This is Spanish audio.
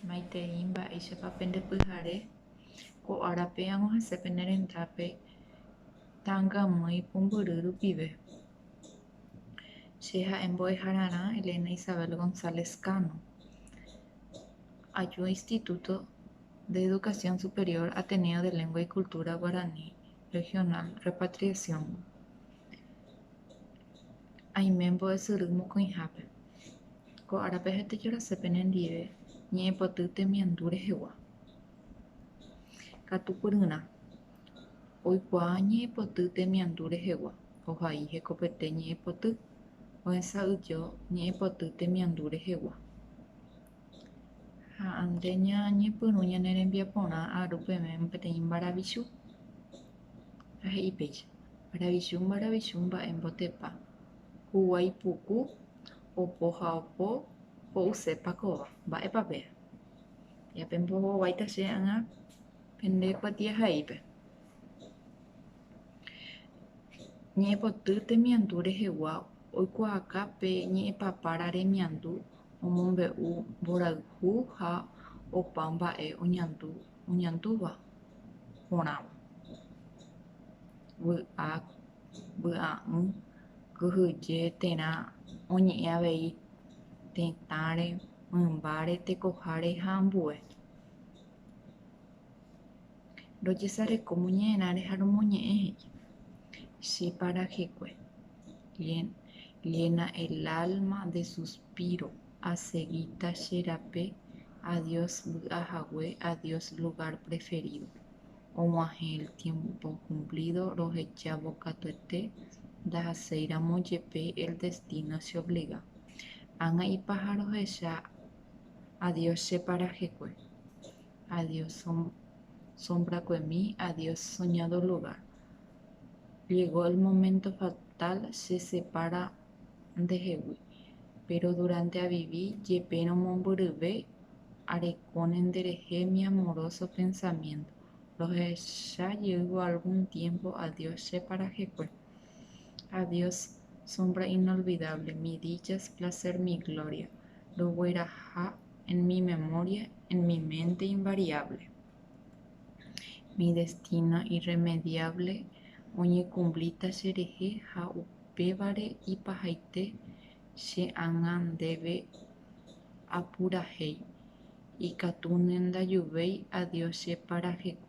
Maitei mba'éichapa pendepyhare ko árape ag̃uahẽse pene rendápe Tãngamýi Pumbyry rupive. Che ha'e mbo'ehararã Elena Isabel González Cano, aju Instituto de Educación Superior Ateneo de Lengua y Cultura Guaraní Regional Repatriación. Aime mbo'esyry mokõihápe. Ko árape hetejorase penendive ñe'ẽpoty temiandu rehegua. Katupyryrã oikuaa ñe'ẽpoty temiandu rehegua, ohai hekopete ñe'ẽpoty, ohesa'ỹjo ñe'ẽpoty temiandu rehegua. Ha ande ñañepyrũ ñane rembiaporã ary peẽme peteĩ maravichu. Ha he'i péicha: maravichu, maravichu, mba'e mbotepa. Huguái puku, opo ha opo, ho'usépa kóva. Mba'épa péa. Ápe mbohovaíta che ag̃a pende kuatiahaípe. Ñe'ẽpoty temiandu rehegua oikuaaka pe ñe'ẽpapára remiandu omombe'u mborayhu ha opa mba'e oñandúva porãva. Vy'a'ỹ, kyhyje, térã oñe'ẽ avei tetãre, mymbáre, tekoháre ha ambue. Rojesareko moñe'ẽrãre ha romoñe'ẽ he'i. Cheparahekue. Llena el alma de suspiro, aseguita che rape, adiós vy'ahague, adiós lugar preferido. Og̃uahẽ el tiempo cumplido, rohechávo katuete, ndahaséramo jepe el destino che obliga. Ág̃a ipaha rohecha adiós cheparahekue. Adiós sombrakuemi, adiós soñado lugar. Llegó el momento fatal, se separa ndehegui, pero durante a viví jepérõ mombyryve arekóne nderehe mi amoroso pensamiento. Rohecha llevo algún tiempo, adiós cheparahekue. Adiós sombra inolvidable, mi dicha es placer, mi gloria. Rogueraha en mi memoria, en mi mente invariable. Mi destino irremediable oñecumblíta cherehe ha upévare ipahaite che ág̃a ndéve apurahéi. Ikatúne ndajuvéi, adiós cheparahekue.